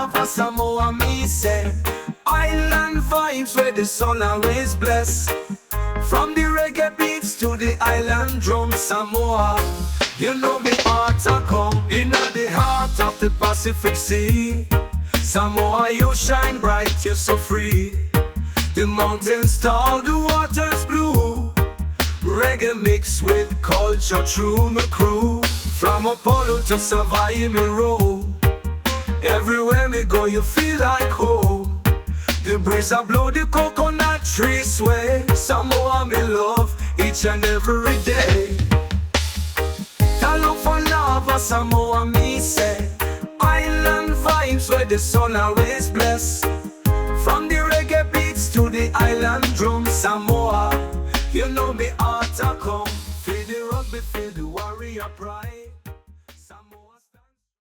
lava, Samoa, me say. Island vibes where the sun always bless. From the reggae beats to the island drum, Samoa. You know me heart a come in the heart of the Pacific Sea. Samoa, you shine bright, you're so free. The mountains tall, the waters blue. Reggae mix with culture, true my crew. From Apollo to Savannah, me roll. Everywhere me go, you feel like home. The breeze a blow, the coconut tree sway. Samoa me love each and every day. Talofa lava, Samoa me say. Island vibes where the sun always bless. From the reggae beats to the island drum, Samoa. You know me heart a come. Feel the rugby, feel the warrior pride.